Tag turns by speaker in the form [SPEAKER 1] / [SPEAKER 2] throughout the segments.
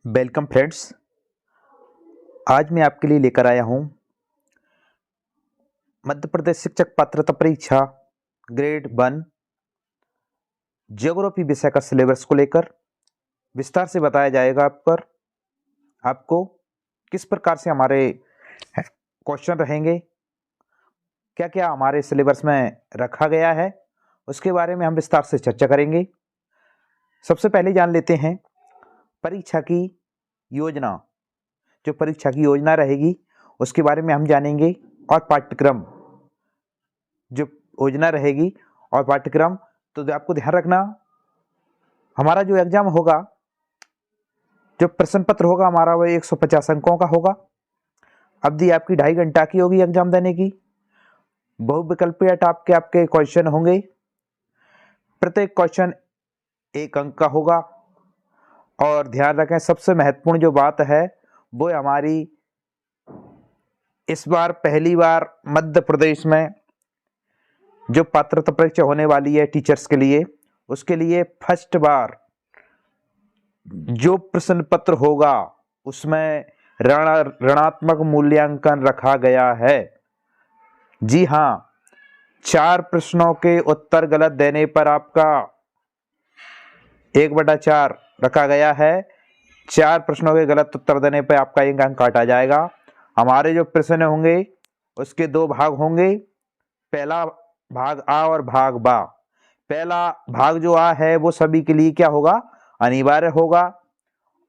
[SPEAKER 1] Welcome friends. आज मैं आपके लिए लेकर आया हूं मध्य प्रदेश शिक्षक पात्रता परीक्षा ग्रेड 1 ज्योग्राफी विषय का सिलेबस को लेकर विस्तार से बताया जाएगा। आपको किस प्रकार से हमारे क्वेश्चन रहेंगे, क्या क्या हमारे सिलेबस में रखा गया है, उसके बारे में हम विस्तार से चर्चा करेंगे। सबसे पहले जान लेते हैं परीक्षा की योजना। जो परीक्षा की योजना रहेगी उसके बारे में हम जानेंगे, और पाठ्यक्रम, जो योजना रहेगी और पाठ्यक्रम। तो आपको ध्यान रखना, हमारा जो एग्जाम होगा, जो प्रश्न पत्र होगा हमारा, वो 150 अंकों का होगा। अवधि आपकी 2.5 घंटा की होगी एग्जाम देने की। बहुविकल्पीय टाइप के आपके क्वेश्चन होंगे। प्रत्येक क्वेश्चन 1 अंक का होगा। और ध्यान रखें, सबसे महत्वपूर्ण जो बात है वो हमारी इस बार पहली बार मध्य प्रदेश में जो पात्रता परीक्षा होने वाली है टीचर्स के लिए, उसके लिए फर्स्ट बार जो प्रश्न पत्र होगा उसमें ऋणात्मक मूल्यांकन रखा गया है। जी हाँ, 4 प्रश्नों के उत्तर गलत देने पर आपका 1/4 रखा गया है। 4 प्रश्नों के गलत उत्तर देने पर आपका 1 अंक काटा जाएगा। हमारे जो प्रश्न होंगे उसके 2 भाग होंगे, पहला भाग आ और भाग बा। पहला भाग जो आ है वो सभी के लिए क्या होगा, अनिवार्य होगा।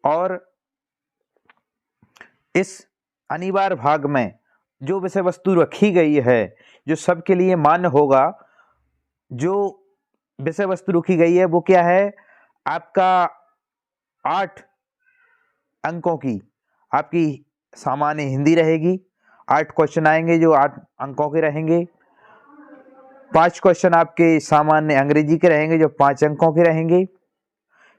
[SPEAKER 1] और इस अनिवार्य भाग में जो विषय वस्तु रखी गई है, जो सबके लिए मान्य होगा, जो विषय वस्तु रखी गई है वो क्या है, आपका 8 अंकों की आपकी सामान्य हिंदी रहेगी। 8 क्वेश्चन आएंगे जो 8 अंकों के रहेंगे। 5 क्वेश्चन आपके सामान्य अंग्रेजी के रहेंगे जो 5 अंकों के रहेंगे।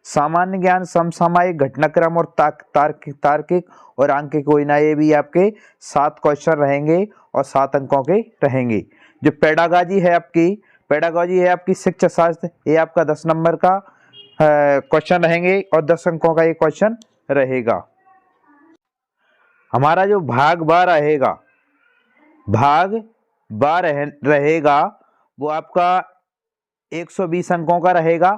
[SPEAKER 1] सामान्य ज्ञान, समसामयिक, घटनाक्रम और तार्किक और आंकिक योजना, ये भी आपके 7 क्वेश्चन रहेंगे और 7 अंकों के रहेंगे। जो पेडागॉजी है आपकी शिक्षा शास्त्र, ये आपका 10 नंबर का क्वेश्चन रहेंगे और 10 अंकों का ये क्वेश्चन रहेगा। हमारा जो भाग बा रहेगा वो आपका 120 अंकों का रहेगा।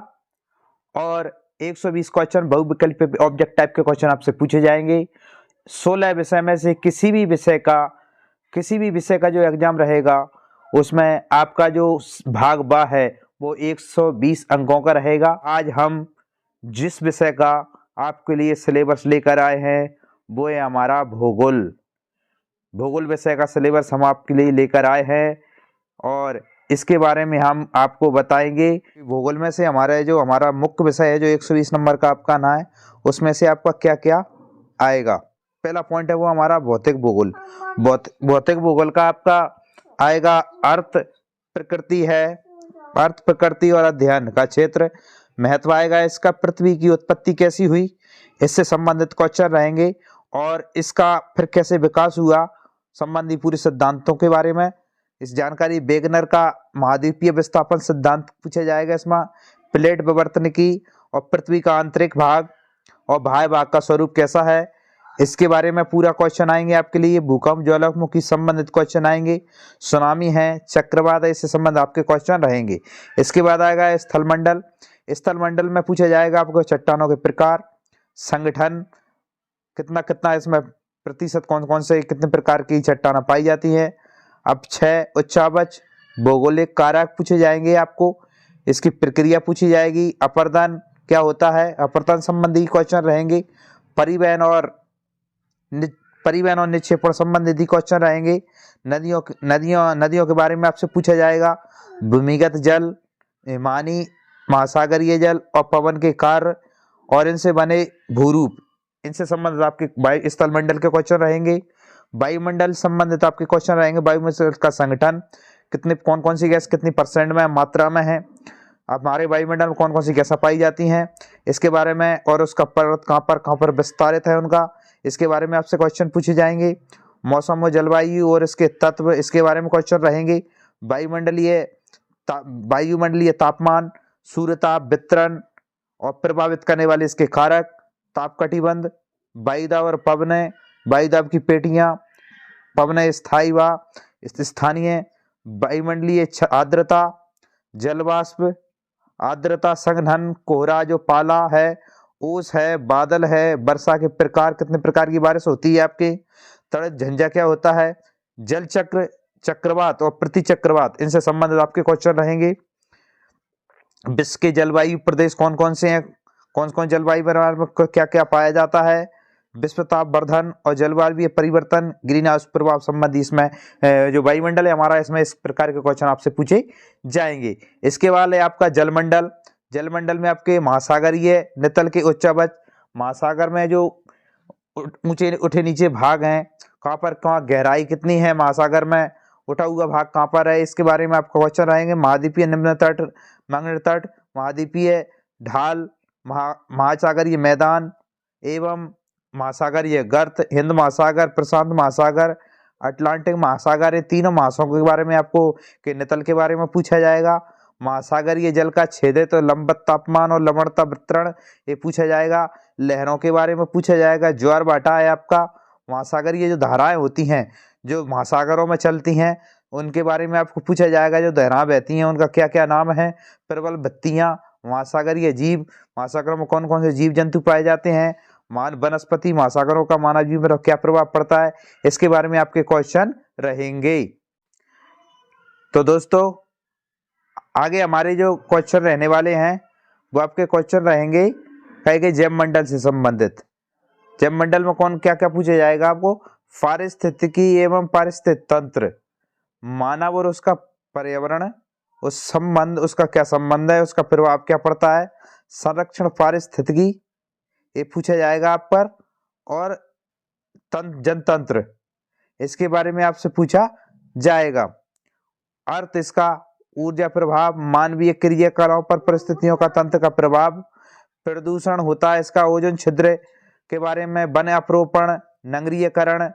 [SPEAKER 1] और 120 क्वेश्चन बहुविकल्पीय ऑब्जेक्ट टाइप के क्वेश्चन आपसे पूछे जाएंगे। 16 विषय में से किसी भी विषय का जो एग्जाम रहेगा उसमें आपका जो भाग बा है वो 120 अंकों का रहेगा। आज हम जिस विषय का आपके लिए सिलेबस लेकर आए हैं वो है हमारा भूगोल विषय का सिलेबस हम आपके लिए लेकर आए हैं, और इसके बारे में हम आपको बताएंगे। भूगोल में से हमारा मुख्य विषय है जो 120 नंबर का आपका ना है, उसमें से आपका क्या क्या आएगा। पहला पॉइंट है वो हमारा भौतिक भूगोल। भौतिक भूगोल का आपका आएगा अर्थ प्रकृति और अध्ययन का क्षेत्र। महत्व आएगा इसका, पृथ्वी की उत्पत्ति कैसी हुई, इससे संबंधित क्वेश्चन रहेंगे। और इसका फिर कैसे विकास हुआ संबंधी पूरे सिद्धांतों के बारे में इस जानकारी। वेगनर का महाद्वीपीय विस्थापन सिद्धांत पूछा जाएगा इसमें। प्लेट विवर्तन की और पृथ्वी का आंतरिक भाग और बाह्य भाग का स्वरूप कैसा है, इसके बारे में पूरा क्वेश्चन आएंगे आपके लिए। भूकंप, ज्वालामुखी संबंधित क्वेश्चन आएंगे। सुनामी है, चक्रवात है, इससे संबंध आपके क्वेश्चन रहेंगे। इसके बाद आएगा स्थलमंडल में पूछा जाएगा आपको चट्टानों के प्रकार, संगठन, कितना इसमें प्रतिशत, कौन से कितने प्रकार की चट्टानें पाई जाती है। अब 6 उच्चावच भौगोलिक कारक पूछे जाएंगे आपको, इसकी प्रक्रिया पूछी जाएगी। अपरदन क्या होता है, अपरदन संबंधी क्वेश्चन रहेंगे। परिवहन और निक्षेपण संबंधित क्वेश्चन रहेंगे। नदियों के बारे में आपसे पूछा जाएगा। भूमिगत जल, हिमानी, महासागरीय जल और पवन के कार्य और इनसे बने भूरूप, इनसे संबंधित आपके स्थलमंडल के क्वेश्चन रहेंगे। वायुमंडल संबंधित आपके क्वेश्चन रहेंगे। वायुमंडल का संगठन, कौन सी गैस कितनी % में मात्रा में है, हमारे वायुमंडल में कौन सी गैसें पाई जाती हैं, इसके बारे में। और उसका पर्वत कहाँ पर विस्तारित है उनका, इसके बारे में आपसे क्वेश्चन पूछे जाएंगे। मौसम और जलवायु और इसके तत्व, इसके बारे में क्वेश्चन रहेंगे। वायुमंडलीय तापमान, सूर्य ताप वितरण और प्रभावित करने वाले इसके कारक, ताप कटिबंध, वायुदाब और पवनय, वायुदाब की पेटियां, पवनय स्थायी व स्थानीय, वायुमंडलीय आर्द्रता, जलवाष्प, आर्द्रता, संघनन, कोहरा जो पाला है, ओस है, बादल है, वर्षा के प्रकार, कितने प्रकार की बारिश होती है आपके, तड़क झंझा क्या होता है, जल चक्र, चक्रवात और प्रति चक्रवात, इनसे संबंधित आपके क्वेश्चन रहेंगे। विश्व के जलवायु प्रदेश कौन कौन से हैं, कौन कौन जलवायु में क्या क्या पाया जाता है, विश्व ताप वर्धन और जलवायु परिवर्तन, ग्रीन हाउस प्रभाव संबंधी इसमें जो वायुमंडल है हमारा, इसमें इस प्रकार के क्वेश्चन आपसे पूछे जाएंगे। इसके बाद है आपका जलमंडल। जलमंडल में आपके महासागरीय, नितल के उच्चावच, महासागर में जो ऊंचे उठे नीचे भाग हैं, कहाँ पर कहाँ गहराई कितनी है महासागर में, उठा हुआ भाग कहाँ पर है, इसके बारे में आपका क्वेश्चन रहेंगे। महाद्वीपीय निम्न तट, मंगल तट, महाद्वीपीय ढाल, महासागरीय मैदान एवं महासागरीय गर्त, हिंद महासागर, प्रशांत महासागर, अटलांटिक महासागर, ये तीनों महासागरों के बारे में आपको के नितल के बारे में पूछा जाएगा। महासागरीय जल का छेदित तो लंबवत तापमान और लवणता वितरण ये पूछा जाएगा। लहरों के बारे में पूछा जाएगा। ज्वार भाटा है आपका। महासागरीय जो धाराएं होती हैं जो महासागरों में चलती हैं उनके बारे में आपको पूछा जाएगा। जो धाराएं बहती हैं उनका क्या क्या नाम है। प्रबल बत्तियां, महासागरीय जीव, महासागरों में कौन कौन से जीव जंतु पाए जाते हैं। मान वनस्पति, महासागरों का मानव जीवन पर क्या प्रभाव पड़ता है, इसके बारे में आपके क्वेश्चन रहेंगे। तो दोस्तों आगे हमारे जो क्वेश्चन रहने वाले हैं वो आपके क्वेश्चन रहेंगे कहेंगे जैव मंडल से संबंधित। जैव मंडल में कौन क्या क्या पूछा जाएगा आपको। पारिस्थितिकी एवं पारिस्थितिक तंत्र, मानव और उसका पर्यावरण, उस संबंध, उसका क्या संबंध है, उसका प्रभाव क्या पड़ता है। संरक्षण पारिस्थितिकी ये पूछा जाएगा आप पर। और जनतंत्र इसके बारे में आपसे पूछा जाएगा। अर्थ इसका, ऊर्जा प्रभाव, मानवीय क्रियाकलापों पर परिस्थितियों का तंत्र का प्रभाव, प्रदूषण होता है इसका, ओजोन छिद्र के बारे में, वन अपरोपण, नगरीयकरण,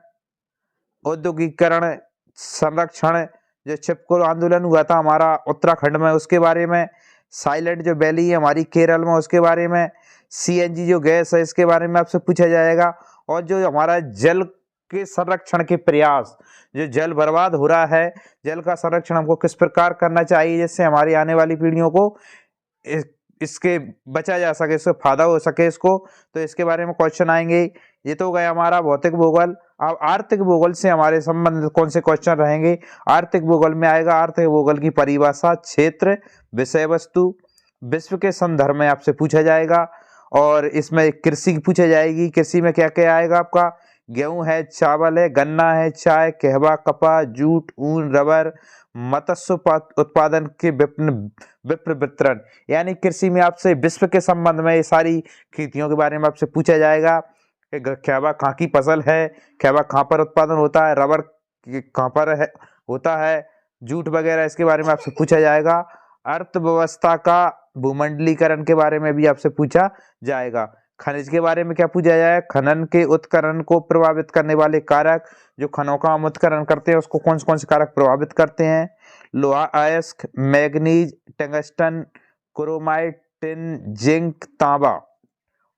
[SPEAKER 1] औद्योगिकरण, संरक्षण, जो छिपको आंदोलन हुआ था हमारा उत्तराखंड में उसके बारे में, साइलेंट जो वैली है हमारी केरल में उसके बारे में, सीएनजी जो गैस है इसके बारे में आपसे पूछा जाएगा। और जो हमारा जल के संरक्षण के प्रयास, जो जल बर्बाद हो रहा है, जल का संरक्षण हमको किस प्रकार करना चाहिए जिससे हमारी आने वाली पीढ़ियों को इसके बचा जा सके, इससे फायदा हो सके इसको, तो इसके बारे में क्वेश्चन आएंगे। ये तो गया हमारा भौतिक भूगोल। अब आर्थिक भूगोल से हमारे संबंधित कौन से क्वेश्चन रहेंगे। आर्थिक भूगोल में आएगा आर्थिक भूगोल की परिभाषा, क्षेत्र, विषय वस्तु, विश्व के संदर्भ में आपसे पूछा जाएगा। और इसमें कृषि की पूछा जाएगी। कृषि में क्या क्या आएगा आपका, गेहूं है, चावल है, गन्ना है, चाय, कहवा, कपास, जूट, ऊन, रबर, मत्स्य उत्पादन के विप्र वितरण, यानी कृषि में आपसे विश्व के संबंध में ये सारी खेतियों के बारे में आपसे पूछा जाएगा। कहवा कहाँ की फसल है, कहवा कहाँ पर उत्पादन होता है, रबर कहाँ पर है होता है, जूट वगैरह इसके बारे में आपसे पूछा जाएगा। अर्थव्यवस्था का भूमंडलीकरण के बारे में भी आपसे पूछा जाएगा। खनिज के बारे में क्या पूछा जाए, खनन के उत्खनन को प्रभावित करने वाले कारक, जो खनों का हम उत्खनन करते हैं उसको कौन से कारक प्रभावित करते हैं। लोहा, अयस्क, manganese, tungsten, chromite, tin, zinc, तांबा,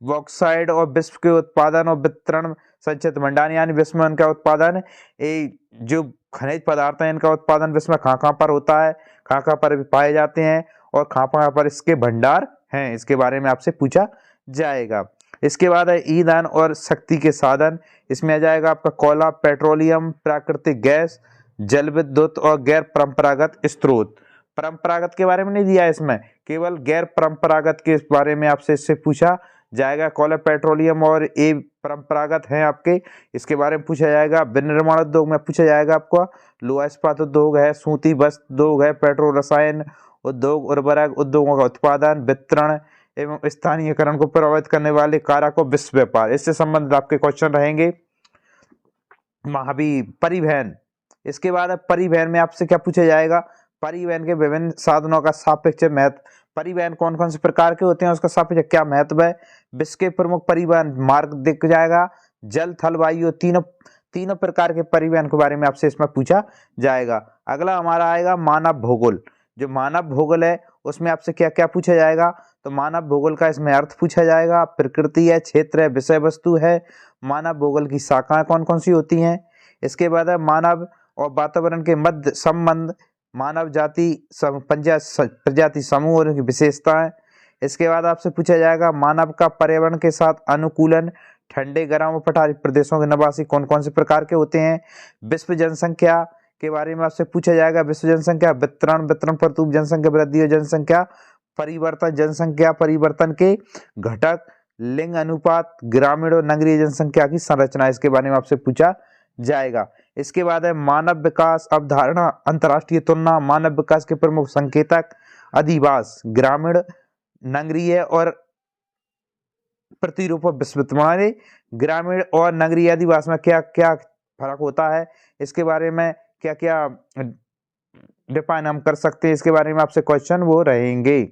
[SPEAKER 1] बॉक्साइड, और विश्व के उत्पादन और वितरण संचित भंडार, यानी विश्व में इनका उत्पादन, ये जो खनिज पदार्थ हैं इनका उत्पादन विश्व में कहाँ पर होता है, कहाँ पर पाए जाते हैं और कहाँ पर इसके भंडार हैं, इसके बारे में आपसे पूछा जाएगा। इसके बाद है ईंधन और शक्ति के साधन। इसमें आ जाएगा आपका कोयला, पेट्रोलियम, प्राकृतिक गैस, जल विद्युत और गैर परंपरागत स्रोत। परंपरागत के बारे में नहीं दिया इसमें, केवल गैर परंपरागत के बारे में आपसे इससे पूछा जाएगा। कोयला, पेट्रोलियम और ये परंपरागत हैं आपके, इसके बारे में पूछा जाएगा। विनिर्माण उद्योग में पूछा जाएगा आपको, लोहा इस्पात उद्योग है, सूती वस्त्र उद्योग है, पेट्रो रसायन उद्योग, उर्वरक उद्योगों का उत्पादन, वितरण एवं स्थानीयकरण को प्रभावित करने वाले कारक को विश्व व्यापार, इससे संबंधित आपके क्वेश्चन रहेंगे। महावी परिवहन, इसके बाद परिवहन में आपसे क्या पूछा जाएगा, परिवहन के विभिन्न साधनों का सापेक्ष महत्व, परिवहन कौन कौन से प्रकार के होते हैं उसका सापेक्ष क्या महत्व है। विश्व के प्रमुख परिवहन मार्ग दिख जाएगा, जल, थल, वायु, तीनों प्रकार के परिवहन के बारे में आपसे इसमें पूछा जाएगा। अगला हमारा आएगा मानव भूगोल। जो मानव भूगोल है उसमें आपसे क्या क्या पूछा जाएगा, तो मानव भूगोल का इसमें अर्थ पूछा जाएगा, प्रकृति है, क्षेत्र है, विषय वस्तु है, मानव भूगोल की शाखाएं कौन कौन सी होती हैं। इसके बाद है मानव और वातावरण के मध्य संबंध, मानव जाति प्रजाति समूह और उनकी विशेषताएं। इसके बाद आपसे पूछा जाएगा मानव का पर्यावरण के साथ अनुकूलन, ठंडे गर्म और पठारी प्रदेशों के निवासी कौन कौन से प्रकार के होते हैं। विश्व जनसंख्या के बारे में आपसे पूछा जाएगा, विश्व जनसंख्या वितरण, वितरण प्रतुप, जनसंख्या वृद्धि और जनसंख्या परिवर्तन, जनसंख्या परिवर्तन के घटक, लिंग अनुपात, ग्रामीण और नगरीय जनसंख्या की संरचना, इसके बारे में आपसे पूछा जाएगा। इसके बाद है मानव विकास अवधारणा, अंतर्राष्ट्रीय तुलना, मानव विकास के प्रमुख संकेतक, अधिवास, ग्रामीण, नगरीय और प्रतिरूप विश्वविद्यालय। ग्रामीण और नगरीय अधिवास में क्या क्या फर्क होता है, इसके बारे में क्या क्या डिफाइन हम कर सकते हैं, इसके बारे में आपसे क्वेश्चन वो रहेंगे।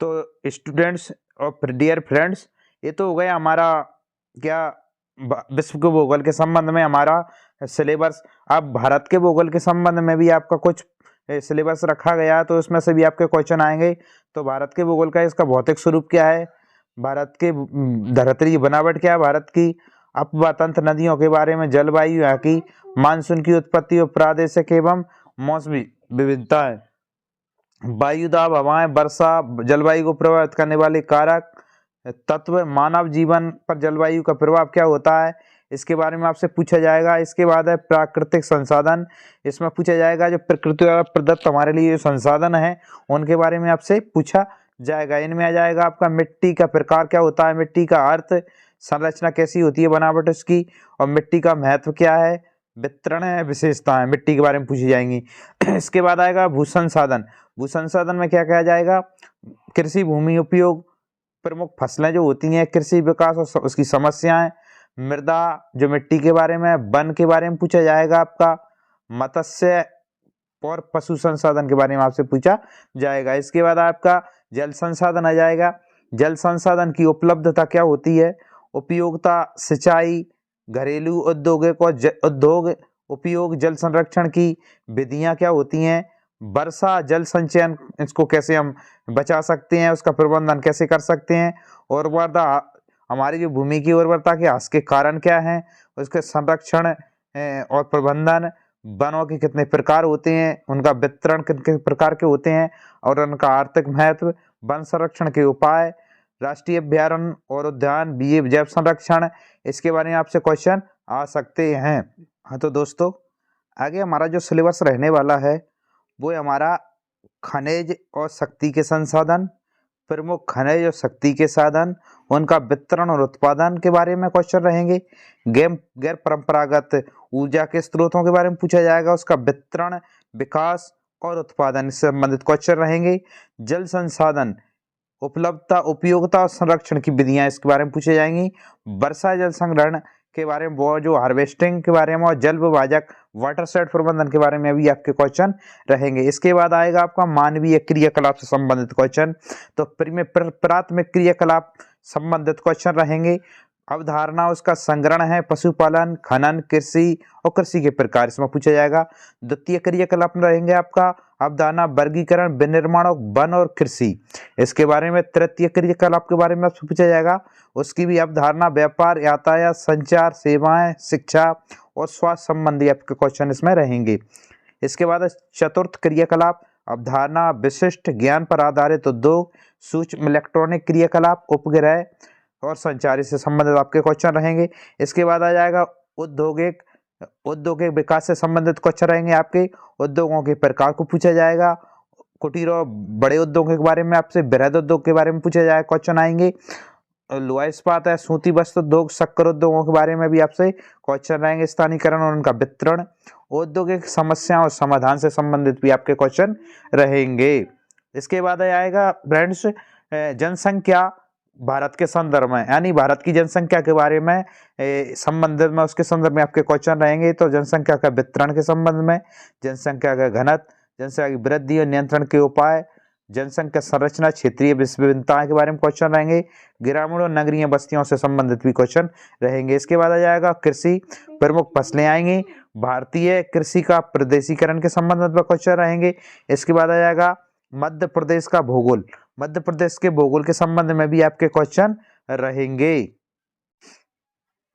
[SPEAKER 1] तो स्टूडेंट्स और डियर फ्रेंड्स, ये तो हो गया हमारा क्या विश्व के भूगोल के संबंध में हमारा सिलेबस। अब भारत के भूगोल के संबंध में भी आपका कुछ सिलेबस रखा गया, तो उसमें से भी आपके क्वेश्चन आएंगे। तो भारत के भूगोल का इसका भौतिक स्वरूप क्या है, भारत के धरती की बनावट क्या है, भारत की अपवातंत्र नदियों के बारे में, जलवायु यहाँ की, मानसून की उत्पत्ति और प्रादेशिक एवं मौसमी विविधता है, वायु दाब, हवाएं, वर्षा, जलवायु को प्रभावित करने वाले कारक तत्व, मानव जीवन पर जलवायु का प्रभाव क्या होता है, इसके बारे में आपसे पूछा जाएगा। इसके बाद है प्राकृतिक संसाधन, इसमें पूछा जाएगा जो प्रकृति द्वारा प्रदत्त हमारे लिए जो संसाधन है उनके बारे में आपसे पूछा जाएगा। इनमें आ जाएगा आपका मिट्टी का प्रकार क्या होता है, मिट्टी का अर्थ, संरचना कैसी होती है बनावट उसकी, और मिट्टी का महत्व क्या है, वितरण है, विशेषताएं मिट्टी के बारे में पूछी जाएंगी। इसके बाद आएगा भू संसाधन, भू संसाधन में क्या कहा जाएगा, कृषि भूमि उपयोग, प्रमुख फसलें जो होती हैं, कृषि विकास और उसकी समस्याएं, मृदा जो मिट्टी के बारे में, वन के बारे में पूछा जाएगा आपका, मत्स्य और पशु संसाधन के बारे में आपसे पूछा जाएगा। इसके बाद आपका जल संसाधन आ जाएगा, जल संसाधन की उपलब्धता क्या होती है, उपयोगिता, सिंचाई, घरेलू औद्योगिक और उद्योग उपयोग, जल संरक्षण की विधियां क्या होती हैं, वर्षा जल संचयन, इसको कैसे हम बचा सकते हैं, उसका प्रबंधन कैसे कर सकते हैं, उर्वरता, हमारी जो भूमि की उर्वरता के ह्रास के कारण क्या है, उसके संरक्षण और प्रबंधन, वनों के कितने प्रकार होते हैं, उनका वितरण कितने प्रकार के होते हैं और उनका आर्थिक महत्व, वन संरक्षण के उपाय, राष्ट्रीय अभ्यारण्य और उद्यान, जैव संरक्षण, इसके बारे में आपसे क्वेश्चन आ सकते हैं। हाँ तो दोस्तों, आगे हमारा जो सिलेबस रहने वाला है वो हमारा खनिज और शक्ति के संसाधन, प्रमुख खनिज और शक्ति के साधन, उनका वितरण और उत्पादन के बारे में क्वेश्चन रहेंगे। गैर परंपरागत ऊर्जा के स्रोतों के बारे में पूछा जाएगा, उसका वितरण, विकास और उत्पादन से संबंधित क्वेश्चन रहेंगे। जल संसाधन, उपलब्धता, उपयोगिता और संरक्षण की विधियां इसके बारे में पूछे जाएंगी। वर्षा जल संग्रहण के बारे में, वो जो हार्वेस्टिंग के बारे में, और जल विभाजक वाटरशेड प्रबंधन के बारे में भी आपके क्वेश्चन रहेंगे। इसके बाद आएगा आपका मानवीय क्रियाकलाप से संबंधित क्वेश्चन, तो प्राथमिक क्रियाकलाप संबंधित क्वेश्चन रहेंगे। अवधारणा, उसका संग्रहण है, पशुपालन, खनन, कृषि और कृषि के प्रकार इसमें पूछा जाएगा। द्वितीय क्रियाकलाप में रहेंगे आपका अवधारणा, वर्गीकरण, विनिर्माण और वन और कृषि, इसके बारे में। तृतीय क्रियाकलाप के बारे में आपसे पूछा जाएगा, उसकी भी अवधारणा, व्यापार, यातायात, संचार, सेवाएं, शिक्षा और स्वास्थ्य संबंधी आपके क्वेश्चन इसमें रहेंगे। इसके बाद चतुर्थ क्रियाकलाप, अवधारणा, विशिष्ट ज्ञान पर आधारित उद्योग, सूक्ष्म इलेक्ट्रॉनिक क्रियाकलाप, उपग्रह और संचार से संबंधित आपके क्वेश्चन रहेंगे। इसके बाद आ जाएगा औद्योगिक विकास से संबंधित क्वेश्चन रहेंगे आपके। उद्योगों के प्रकार को पूछा जाएगा, कुटीर और बड़े उद्योगों के बारे में आपसे, बृहद उद्योग के बारे में पूछा जाएगा, क्वेश्चन आएंगे। लोहा इस्पात है, सूती वस्त्र उद्योग, शक्कर उद्योगों के बारे में भी आपसे क्वेश्चन रहेंगे, स्थानीयकरण और उनका वितरण, औद्योगिक समस्याओं और समाधान से संबंधित भी आपके क्वेश्चन रहेंगे। इसके बाद आएगा फ्रेंड्स जनसंख्या भारत के संदर्भ में, यानी भारत की जनसंख्या के बारे में संबंधित में, उसके संदर्भ में आपके क्वेश्चन रहेंगे। तो जनसंख्या का वितरण के संबंध में, जनसंख्या का घनत्व, जनसंख्या की वृद्धि और नियंत्रण के उपाय, जनसंख्या संरचना, क्षेत्रीय विभिन्नताएं के बारे में क्वेश्चन रहेंगे। ग्रामीण और नगरीय बस्तियों से संबंधित भी क्वेश्चन रहेंगे। इसके बाद आ जाएगा कृषि, प्रमुख फसलें आएंगी, भारतीय कृषि का प्रदेशीकरण के संबंध में क्वेश्चन रहेंगे। इसके बाद आ जाएगा मध्य प्रदेश का भूगोल, मध्य प्रदेश के भूगोल के संबंध में भी आपके क्वेश्चन रहेंगे।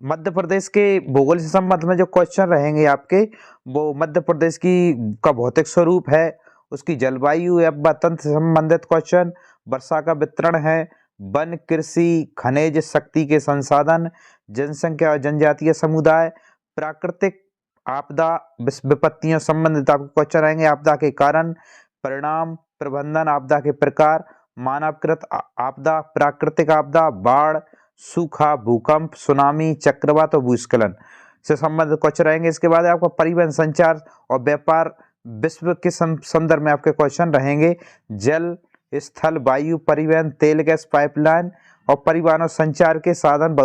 [SPEAKER 1] मध्य प्रदेश के भूगोल से संबंध में जो क्वेश्चन रहेंगे आपके, वो मध्य प्रदेश की का भौतिक स्वरूप है, उसकी जलवायु या वतन से संबंधित क्वेश्चन, वर्षा का वितरण है, वन, कृषि, खनिज शक्ति के संसाधन, जनसंख्या और जनजातीय समुदाय, प्राकृतिक आपदा विपत्तियों संबंधित आपके क्वेश्चन रहेंगे, आपदा के कारण, परिणाम, प्रबंधन, आपदा के प्रकार, मानवकृत आपदा, प्राकृतिक आपदा, बाढ़, सूखा, भूकंप, सुनामी, चक्रवात और भूस्खलन से संबंधित क्वेश्चन रहेंगे। इसके बाद आपका परिवहन, संचार और व्यापार विश्व के संदर्भ में आपके क्वेश्चन रहेंगे। जल, स्थल, वायु परिवहन, तेल गैस पाइपलाइन और परिवहन और संचार के साधन,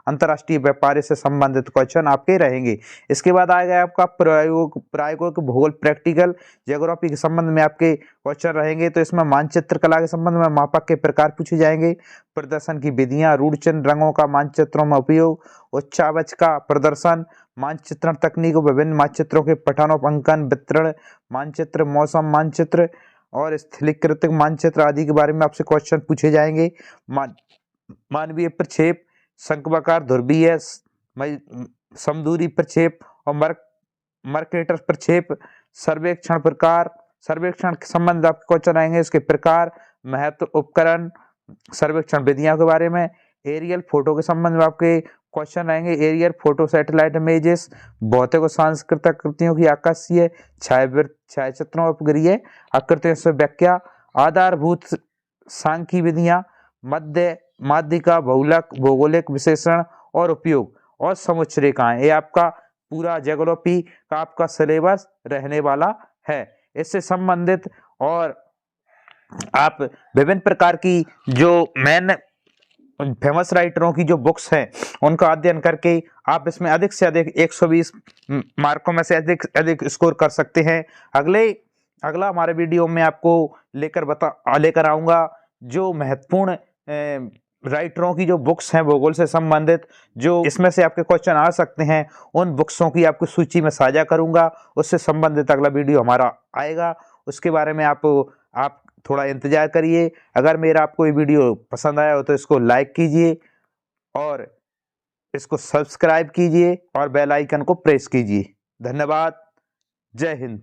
[SPEAKER 1] अंतर्राष्ट्रीय व्यापार से संबंधित क्वेश्चन आपके रहेंगे। इसके बाद आएगा आपका प्रायोगिक भूगोल, प्रैक्टिकल ज्योग्राफी के संबंध में आपके क्वेश्चन रहेंगे। तो इसमें मानचित्र कला के संबंध में मापक के प्रकार पूछे जाएंगे, प्रदर्शन की विधियां, रूढ़ चिन्ह, रंगों का मानचित्रों में उपयोग, उच्चावच का प्रदर्शन, मानचित्रण तकनीक, विभिन्न मानचित्रों के पठन और अंकन, वितरण मानचित्र, मौसम मानचित्र और स्थलीकृत मानचित्र आदि के बारे में आपसे क्वेश्चन पूछे जाएंगे। मानवीय प्रक्षेप, शंक्वाकार, ध्रुवीय, समदूरी प्रक्षेप और मर्केटर प्रक्षेप, सर्वेक्षण प्रकार, सर्वेक्षण के संबंध आपके क्वेश्चन आएंगे, इसके प्रकार, महत्व, उपकरण, सर्वेक्षण विधियों के बारे में, एरियल फोटो के संबंध में आपके क्वेश्चन रहेंगे, एरियल फोटो, सैटेलाइट इमेजेस, भौतिक और सांस्कृतिक आकृतियों की आकाशीय छायाचित्रों उपग्रहीय आकृतियों से व्याख्या, आधारभूत सांख्यिकी विधियां, माध्यिका, भौगोलिक विशेषण और उपयोग और समुच्च रेखाएं। ये आपका पूरा ज्योग्राफी का आपका सिलेबस रहने वाला है। इससे संबंधित और आप विभिन्न प्रकार की जो मेन फेमस राइटरों की जो बुक्स हैं उनका अध्ययन करके आप इसमें अधिक से अधिक 120 मार्कों में से अधिक स्कोर कर सकते हैं। अगला हमारे वीडियो में आपको लेकर आऊंगा जो महत्वपूर्ण राइटरों की जो बुक्स हैं भूगोल से संबंधित, जो इसमें से आपके क्वेश्चन आ सकते हैं, उन बुक्सों की आपको सूची में साझा करूंगा। उससे संबंधित अगला वीडियो हमारा आएगा, उसके बारे में आप थोड़ा इंतजार करिए। अगर मेरा आपको ये वीडियो पसंद आया हो तो इसको लाइक कीजिए और इसको सब्सक्राइब कीजिए और बेल आइकन को प्रेस कीजिए। धन्यवाद। जय हिंद।